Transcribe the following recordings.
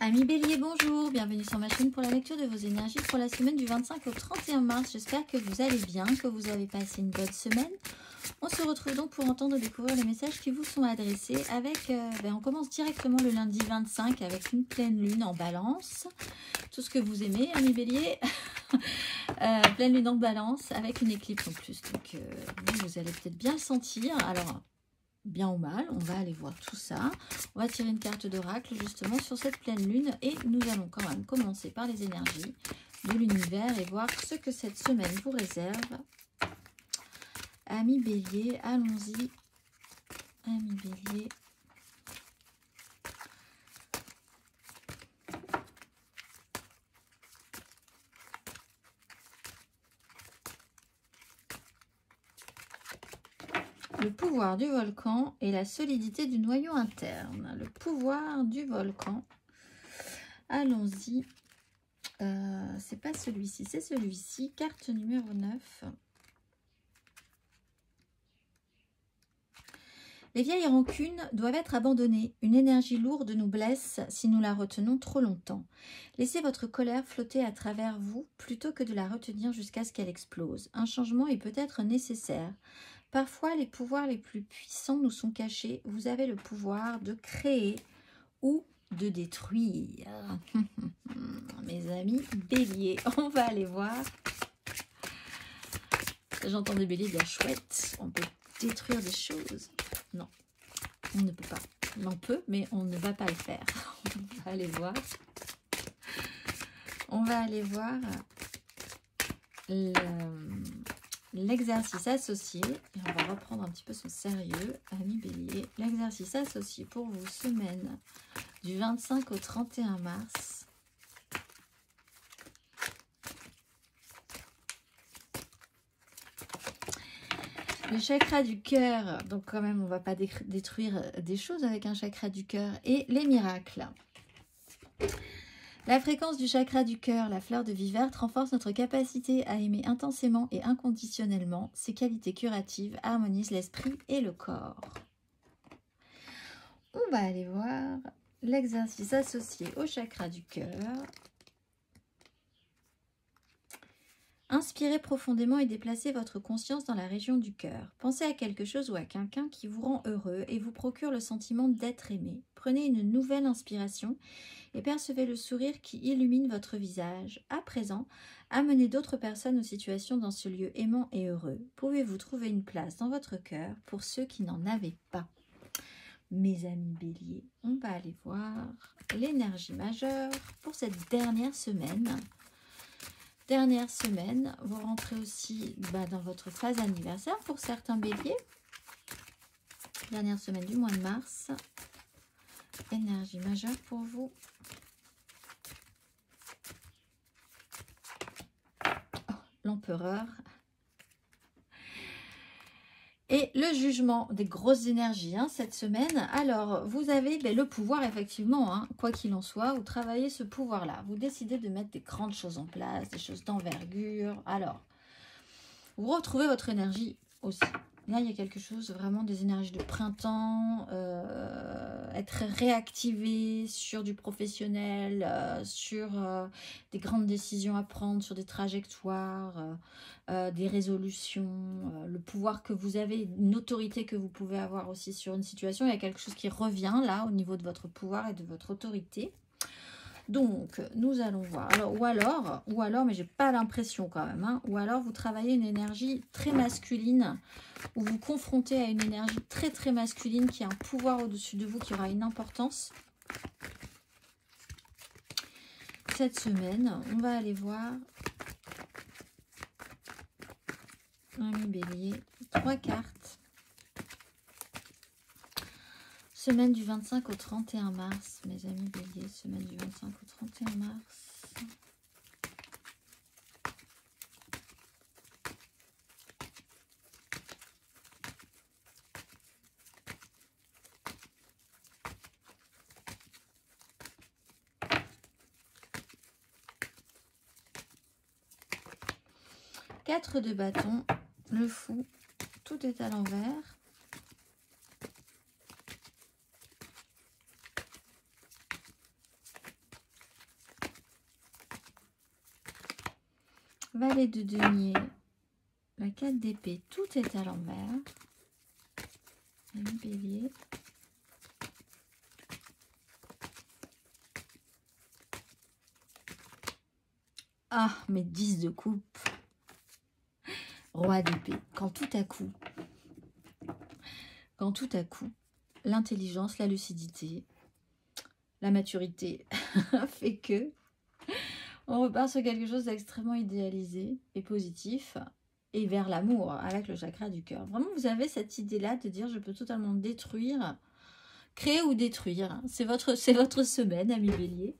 Amis Bélier, bonjour, bienvenue sur ma chaîne pour la lecture de vos énergies pour la semaine du 25 au 31 mars. J'espère que vous allez bien, que vous avez passé une bonne semaine. On se retrouve donc pour entendre découvrir les messages qui vous sont adressés avec, on commence directement le lundi 25 avec une pleine lune en balance. Tout ce que vous aimez, amis Bélier. Pleine lune en balance avec une éclipse en plus. Donc vous allez peut-être bien le sentir. Alors, bien ou mal, on va aller voir tout ça. On va tirer une carte d'oracle justement sur cette pleine lune et nous allons quand même commencer par les énergies de l'univers et voir ce que cette semaine vous réserve. Amis Bélier, allons-y. Amis Bélier. Le pouvoir du volcan et la solidité du noyau interne. Le pouvoir du volcan. Allons-y. C'est pas celui-ci, c'est celui-ci. Carte numéro 9. Les vieilles rancunes doivent être abandonnées. Une énergie lourde nous blesse si nous la retenons trop longtemps. Laissez votre colère flotter à travers vous plutôt que de la retenir jusqu'à ce qu'elle explose. Un changement est peut-être nécessaire. Parfois, les pouvoirs les plus puissants nous sont cachés. Vous avez le pouvoir de créer ou de détruire. Mes amis Bélier, on va aller voir. J'entends des béliers dire chouette, on peut détruire des choses. Non, on ne peut pas. On peut, mais on ne va pas le faire. On va aller voir. On va aller voir l'exercice associé. Et on va reprendre un petit peu son sérieux, amis Bélier. L'exercice associé pour vous, semaine du 25 au 31 mars. Le chakra du cœur, donc quand même on ne va pas détruire des choses avec un chakra du cœur, et les miracles. La fréquence du chakra du cœur, la fleur de vie verte, renforce notre capacité à aimer intensément et inconditionnellement. Ses qualités curatives harmonisent l'esprit et le corps. On va aller voir l'exercice associé au chakra du cœur. Inspirez profondément et déplacez votre conscience dans la région du cœur. Pensez à quelque chose ou à quelqu'un qui vous rend heureux et vous procure le sentiment d'être aimé. Prenez une nouvelle inspiration et percevez le sourire qui illumine votre visage. À présent, amenez d'autres personnes ou situations dans ce lieu aimant et heureux. Pouvez-vous trouver une place dans votre cœur pour ceux qui n'en avaient pas? Mes amis Bélier, on va aller voir l'énergie majeure pour cette dernière semaine. Dernière semaine, vous rentrez aussi dans votre phase anniversaire pour certains béliers. Dernière semaine du mois de mars. Énergie majeure pour vous. Oh, l'empereur. Et le jugement des grosses énergies cette semaine. Alors, vous avez le pouvoir, effectivement, quoi qu'il en soit, vous travaillez ce pouvoir-là. Vous décidez de mettre des grandes choses en place, des choses d'envergure. Alors, vous retrouvez votre énergie aussi. Là, il y a quelque chose, vraiment des énergies de printemps, être réactivé sur du professionnel, sur des grandes décisions à prendre, sur des trajectoires, des résolutions, le pouvoir que vous avez, une autorité que vous pouvez avoir aussi sur une situation. Il y a quelque chose qui revient là au niveau de votre pouvoir et de votre autorité. Donc, nous allons voir. Alors, ou alors, mais j'ai pas l'impression quand même, ou alors vous travaillez une énergie très masculine, ou vous confrontez à une énergie très très masculine qui a un pouvoir au-dessus de vous, qui aura une importance. Cette semaine, on va aller voir, ami Bélier, 3 cartes. Semaine du 25 au 31 mars, mes amis Bélier, semaine du 25 au 31 mars. Quatre de bâton, le fou, tout est à l'envers. Valet de denier, la 4 d'épée, tout est à l'envers. Bélier. Ah, mais 10 de coupe. Roi d'épée. Quand tout à coup, l'intelligence, la lucidité, la maturité fait que on repart sur quelque chose d'extrêmement idéalisé et positif et vers l'amour avec le chakra du cœur. Vraiment, vous avez cette idée-là de dire je peux totalement détruire, créer ou détruire. C'est votre semaine, ami Bélier.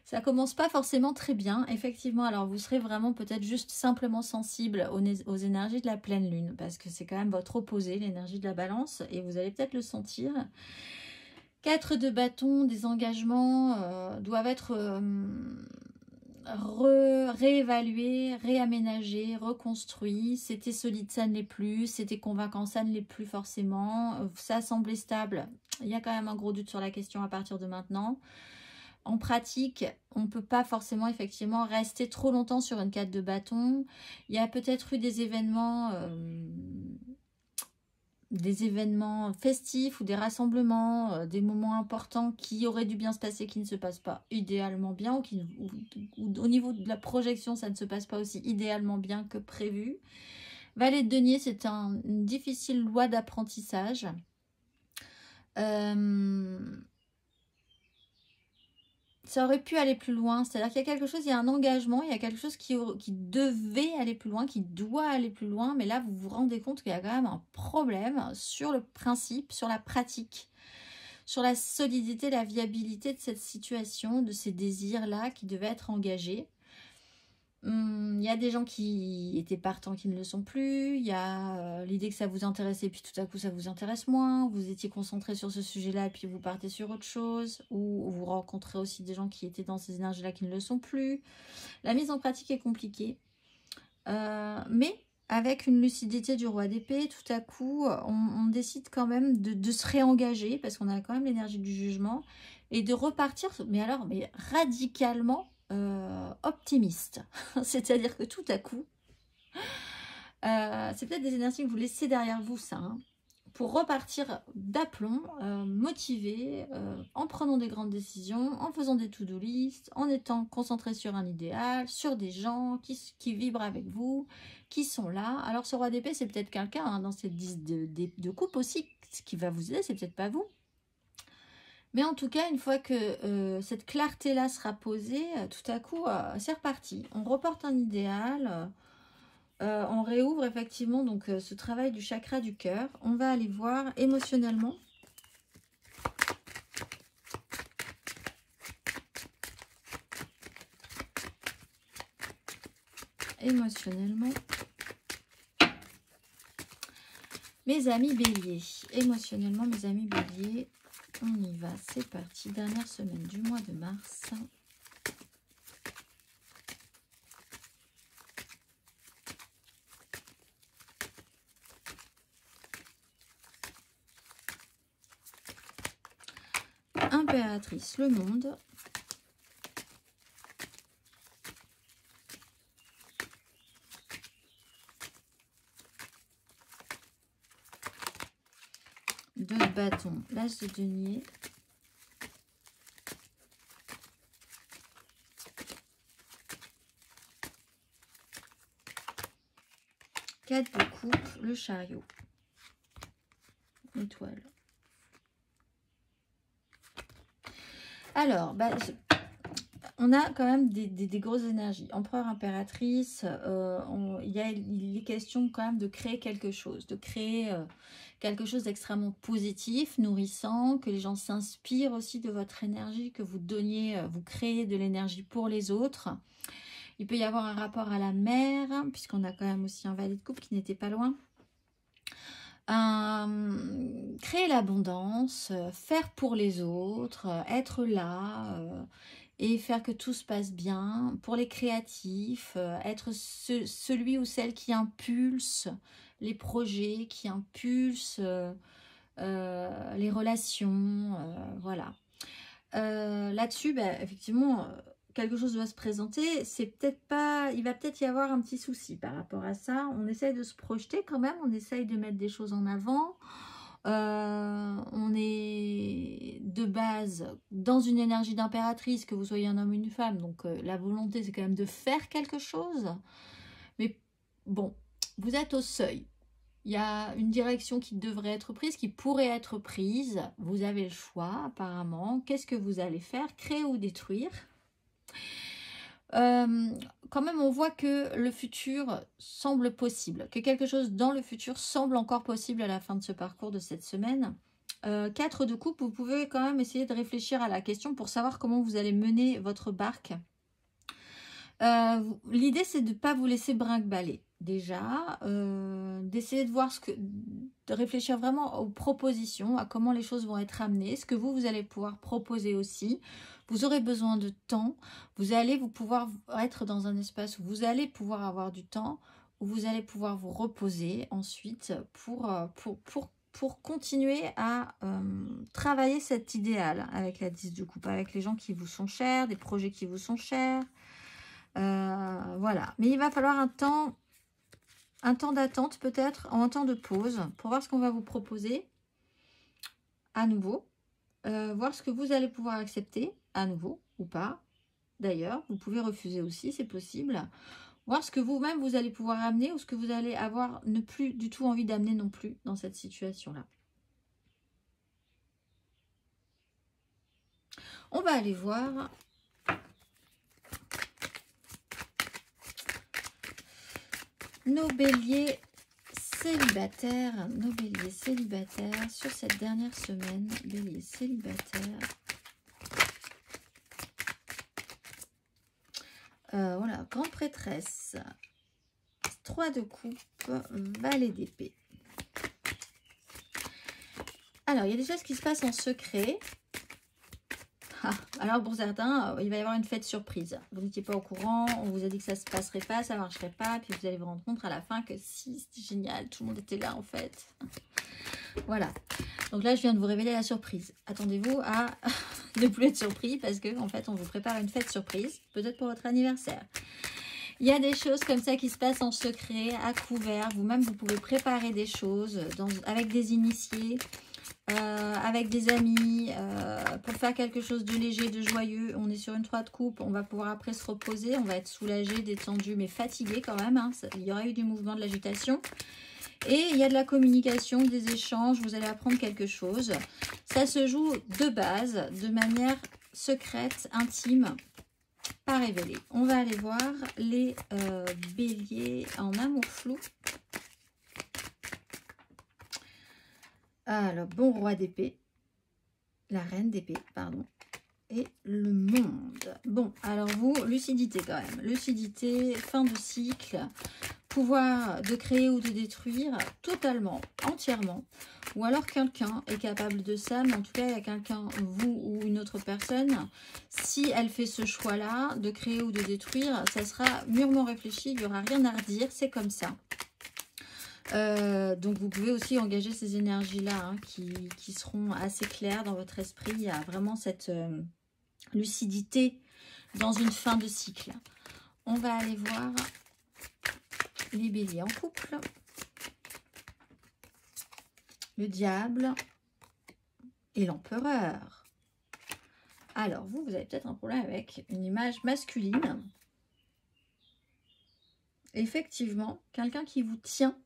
Ça commence pas forcément très bien, effectivement. Alors, vous serez vraiment peut-être juste simplement sensible aux énergies de la pleine lune, parce que c'est quand même votre opposé, l'énergie de la balance, et vous allez peut-être le sentir. 4 de bâton, des engagements doivent être réévalués, réaménagés, reconstruits. C'était solide, ça ne l'est plus. C'était convaincant, ça ne l'est plus forcément. Ça semblait stable. Il y a quand même un gros doute sur la question à partir de maintenant. En pratique, on ne peut pas forcément effectivement rester trop longtemps sur une 4 de bâton. Il y a peut-être eu des événements festifs ou des rassemblements, des moments importants qui auraient dû bien se passer, qui ne se passent pas idéalement bien, ou au niveau de la projection, ça ne se passe pas aussi idéalement bien que prévu. Valet de denier, c'est une difficile loi d'apprentissage. Ça aurait pu aller plus loin, c'est-à-dire qu'il y a quelque chose, il y a un engagement, il y a quelque chose qui devait aller plus loin, qui doit aller plus loin, mais là vous vous rendez compte qu'il y a quand même un problème sur le principe, sur la pratique, sur la solidité, la viabilité de cette situation, de ces désirs-là qui devaient être engagés. Il y a des gens qui étaient partants qui ne le sont plus, il y a l'idée que ça vous intéressait puis tout à coup ça vous intéresse moins, vous étiez concentré sur ce sujet-là puis vous partez sur autre chose, ou vous rencontrez aussi des gens qui étaient dans ces énergies-là qui ne le sont plus. La mise en pratique est compliquée, mais avec une lucidité du roi d'épée, tout à coup on décide quand même de se réengager parce qu'on a quand même l'énergie du jugement et de repartir, mais radicalement optimiste. C'est-à-dire que tout à coup, c'est peut-être des énergies que vous laissez derrière vous, ça, hein, pour repartir d'aplomb, motivé, en prenant des grandes décisions, en faisant des to-do list, en étant concentré sur un idéal, sur des gens qui vibrent avec vous, qui sont là. Alors ce roi d'épée, c'est peut-être quelqu'un hein, dans cette 10 de coupe aussi, ce qui va vous aider, c'est peut-être pas vous. Mais en tout cas, une fois que cette clarté-là sera posée, tout à coup, c'est reparti. On reporte un idéal, on réouvre effectivement donc ce travail du chakra du cœur. On va aller voir émotionnellement. Émotionnellement. Mes amis béliers. Émotionnellement, mes amis béliers. On y va, c'est parti. Dernière semaine du mois de mars. Impératrice, le monde. Deux de bâton, l'as de denier. Quatre de coupe, le chariot. Étoile. Alors, on a quand même des grosses énergies. Empereur, impératrice, il est question quand même de créer quelque chose, de créer quelque chose d'extrêmement positif, nourrissant, que les gens s'inspirent aussi de votre énergie, que vous donniez, vous créez de l'énergie pour les autres. Il peut y avoir un rapport à la mer, puisqu'on a quand même aussi un valet de coupe qui n'était pas loin. Créer l'abondance, faire pour les autres, être là et faire que tout se passe bien. Pour les créatifs, être celui ou celle qui impulse les projets, qui impulse les relations, voilà. Là-dessus, effectivement, quelque chose doit se présenter, c'est peut-être pas, il va peut-être y avoir un petit souci par rapport à ça. On essaye de se projeter quand même, on essaye de mettre des choses en avant. On est de base dans une énergie d'impératrice, que vous soyez un homme ou une femme, donc la volonté c'est quand même de faire quelque chose. Mais bon, vous êtes au seuil. Il y a une direction qui devrait être prise, qui pourrait être prise. Vous avez le choix apparemment. Qu'est-ce que vous allez faire? Créer ou détruire? Quand même, on voit que le futur semble possible, que quelque chose dans le futur semble encore possible à la fin de ce parcours de cette semaine. 4 de coupe, vous pouvez quand même essayer de réfléchir à la question pour savoir comment vous allez mener votre barque. L'idée, c'est de ne pas vous laisser brinque-baller. Déjà, d'essayer de voir de réfléchir vraiment aux propositions, à comment les choses vont être amenées, ce que vous allez pouvoir proposer aussi. Vous aurez besoin de temps, vous allez pouvoir être dans un espace où vous allez pouvoir avoir du temps, où vous allez pouvoir vous reposer ensuite pour continuer à travailler cet idéal avec la 10 de coupe, avec les gens qui vous sont chers, des projets qui vous sont chers. Voilà, mais il va falloir un temps d'attente peut-être, un temps de pause pour voir ce qu'on va vous proposer à nouveau, voir ce que vous allez pouvoir accepter à nouveau ou pas. D'ailleurs, vous pouvez refuser aussi, c'est possible. Voir ce que vous-même vous allez pouvoir amener ou ce que vous allez avoir ne plus du tout envie d'amener non plus dans cette situation-là. On va aller voir nos béliers célibataires, sur cette dernière semaine, béliers célibataires. Voilà, grande prêtresse, 3 de coupe, valet d'épée. Alors, il y a des choses qui se passent en secret. Alors pour certains, il va y avoir une fête surprise. Vous n'étiez pas au courant, on vous a dit que ça ne se passerait pas, ça ne marcherait pas, puis vous allez vous rendre compte à la fin que si, c'était génial, tout le monde était là en fait. Voilà. Donc là, je viens de vous révéler la surprise. Attendez-vous à ne plus être surpris parce que en fait, on vous prépare une fête surprise, peut-être pour votre anniversaire. Il y a des choses comme ça qui se passent en secret, à couvert. Vous-même, vous pouvez préparer des choses avec des initiés. Avec des amis, pour faire quelque chose de léger, de joyeux. On est sur une 3 de coupe, on va pouvoir après se reposer, on va être soulagé, détendu, mais fatigué quand même, hein. Il y aura eu du mouvement, de l'agitation. Et il y a de la communication, des échanges, vous allez apprendre quelque chose. Ça se joue de base, de manière secrète, intime, pas révélée. On va aller voir les béliers en amour flou. Alors, bon roi d'épée, la reine d'épée, pardon, et le monde. Bon, alors vous, lucidité quand même. Lucidité, fin de cycle, pouvoir de créer ou de détruire totalement, entièrement. Ou alors quelqu'un est capable de ça, mais en tout cas, il y a quelqu'un, vous ou une autre personne, si elle fait ce choix-là, de créer ou de détruire, ça sera mûrement réfléchi, il n'y aura rien à redire, c'est comme ça. Donc vous pouvez aussi engager ces énergies-là hein, qui seront assez claires dans votre esprit. Il y a vraiment cette lucidité dans une fin de cycle. On va aller voir les béliers en couple. Le diable et l'empereur. Alors vous avez peut-être un problème avec une image masculine. Effectivement, quelqu'un qui vous tient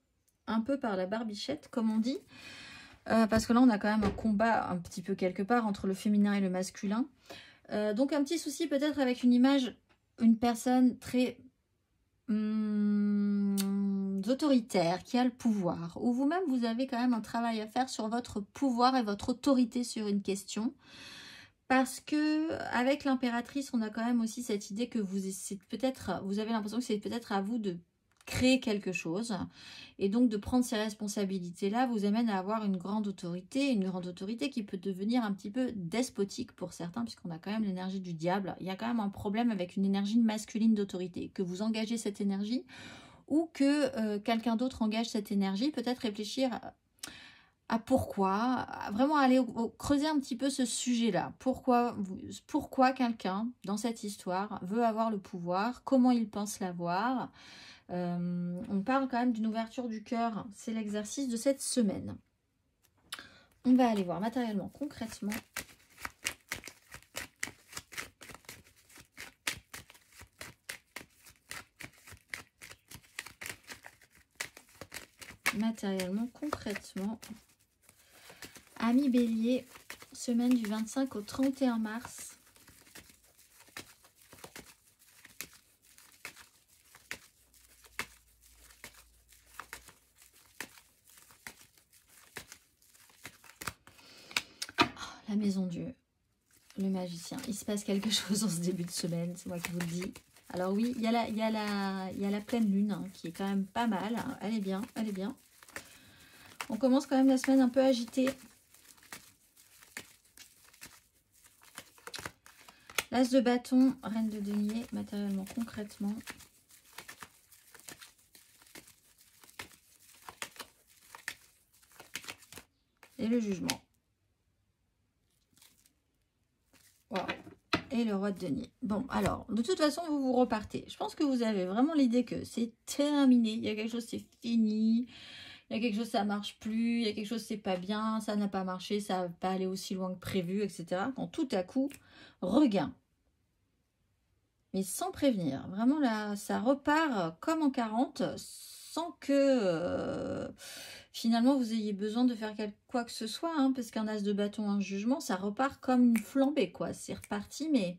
un peu par la barbichette, comme on dit, parce que là, on a quand même un combat un petit peu quelque part entre le féminin et le masculin. Donc, un petit souci peut-être avec une image, une personne très autoritaire, qui a le pouvoir, ou vous-même, vous avez quand même un travail à faire sur votre pouvoir et votre autorité sur une question. Parce que avec l'impératrice, on a quand même aussi cette idée que vous avez l'impression que c'est peut-être à vous de créer quelque chose et donc de prendre ces responsabilités-là vous amène à avoir une grande autorité qui peut devenir un petit peu despotique pour certains puisqu'on a quand même l'énergie du diable. Il y a quand même un problème avec une énergie masculine d'autorité, que vous engagez cette énergie ou que quelqu'un d'autre engage cette énergie, peut-être réfléchir à pourquoi, vraiment aller creuser un petit peu ce sujet-là. Pourquoi quelqu'un, dans cette histoire, veut avoir le pouvoir, comment il pense l'avoir. On parle quand même d'une ouverture du cœur, c'est l'exercice de cette semaine. On va aller voir matériellement, concrètement. Matériellement, concrètement. Amis Bélier, semaine du 25 au 31 mars. La maison Dieu, le magicien. Il se passe quelque chose en ce début de semaine, c'est moi qui vous le dis. Alors oui, il y a la pleine lune hein, qui est quand même pas mal. Elle est bien, elle est bien. On commence quand même la semaine un peu agitée. L'as de bâton, reine de denier, matériellement, concrètement. Et le jugement. Wow. Et le roi de denier. Bon, alors, de toute façon, vous repartez. Je pense que vous avez vraiment l'idée que c'est terminé. Il y a quelque chose, c'est fini. Il y a quelque chose, ça marche plus. Il y a quelque chose, c'est pas bien. Ça n'a pas marché. Ça va pas aller aussi loin que prévu, etc. Quand tout à coup, regain. Mais sans prévenir. Vraiment, là, ça repart comme en 40, sans que finalement vous ayez besoin de faire quoi que ce soit. Hein, parce qu'un as de bâton, un jugement, ça repart comme une flambée, quoi. C'est reparti, mais...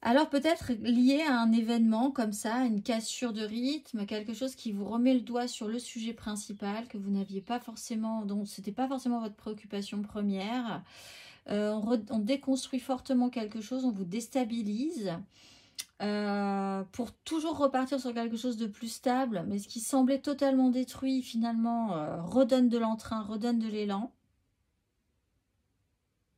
Alors peut-être lié à un événement comme ça, une cassure de rythme, quelque chose qui vous remet le doigt sur le sujet principal, que vous n'aviez pas forcément... dont c'était pas forcément votre préoccupation première. On déconstruit fortement quelque chose, on vous déstabilise pour toujours repartir sur quelque chose de plus stable, mais ce qui semblait totalement détruit finalement redonne de l'entrain, redonne de l'élan.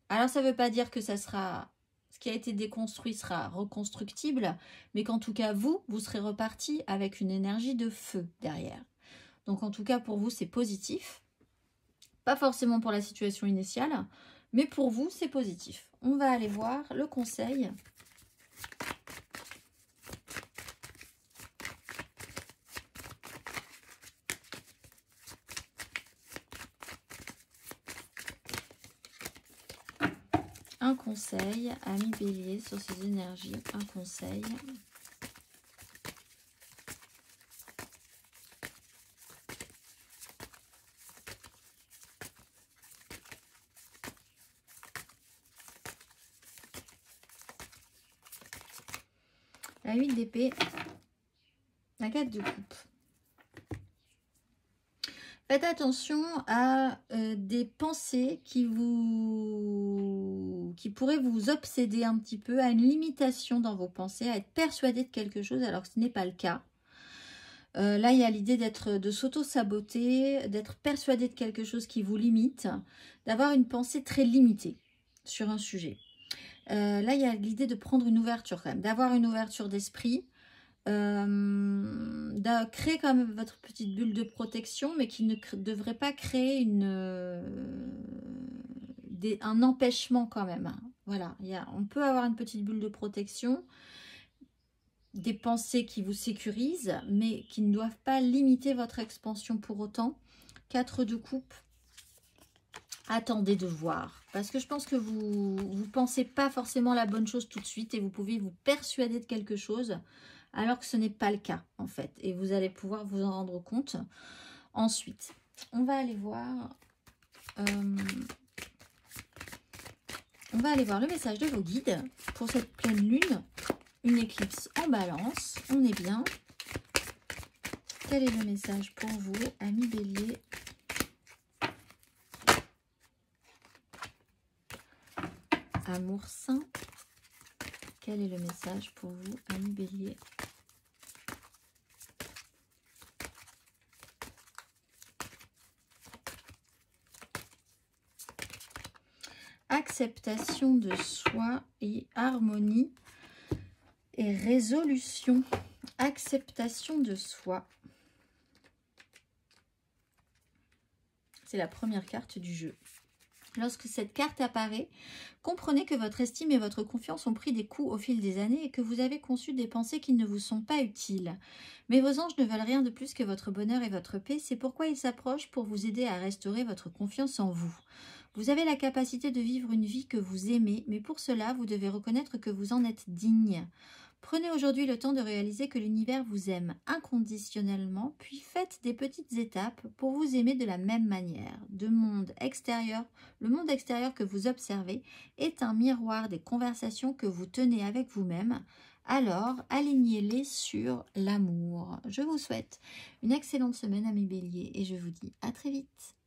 Alors ça ne veut pas dire que ça sera, ce qui a été déconstruit sera reconstructible, mais qu'en tout cas vous serez reparti avec une énergie de feu derrière. Donc en tout cas pour vous c'est positif, pas forcément pour la situation initiale, mais pour vous, c'est positif. On va aller voir le conseil. Un conseil, ami Bélier, sur ces énergies. Un conseil. La 8 d'épée, la 4 de coupe. Faites attention à des pensées qui pourraient vous obséder un petit peu, à une limitation dans vos pensées, à être persuadé de quelque chose alors que ce n'est pas le cas. Là, il y a l'idée de s'auto-saboter, d'être persuadé de quelque chose qui vous limite, d'avoir une pensée très limitée sur un sujet. Là, il y a l'idée de prendre une ouverture quand même, d'avoir une ouverture d'esprit, de créer quand même votre petite bulle de protection, mais qui ne devrait pas créer un empêchement quand même. Voilà, on peut avoir une petite bulle de protection, des pensées qui vous sécurisent, mais qui ne doivent pas limiter votre expansion pour autant. 4 de coupe. Attendez de voir, parce que je pense que vous pensez pas forcément la bonne chose tout de suite et vous pouvez vous persuader de quelque chose alors que ce n'est pas le cas en fait, et vous allez pouvoir vous en rendre compte ensuite. On va aller voir le message de vos guides pour cette pleine lune, une éclipse en balance. On est bien. Quel est le message pour vous, amis Bélier? Amour saint, quel est le message pour vous, amis Bélier? Acceptation de soi et harmonie et résolution. Acceptation de soi. C'est la première carte du jeu. Lorsque cette carte apparaît, comprenez que votre estime et votre confiance ont pris des coups au fil des années et que vous avez conçu des pensées qui ne vous sont pas utiles. Mais vos anges ne veulent rien de plus que votre bonheur et votre paix, c'est pourquoi ils s'approchent pour vous aider à restaurer votre confiance en vous. Vous avez la capacité de vivre une vie que vous aimez, mais pour cela, vous devez reconnaître que vous en êtes digne. Prenez aujourd'hui le temps de réaliser que l'univers vous aime inconditionnellement, puis faites des petites étapes pour vous aimer de la même manière. Le monde extérieur que vous observez est un miroir des conversations que vous tenez avec vous-même. Alors, alignez-les sur l'amour. Je vous souhaite une excellente semaine, amis Béliers, et je vous dis à très vite.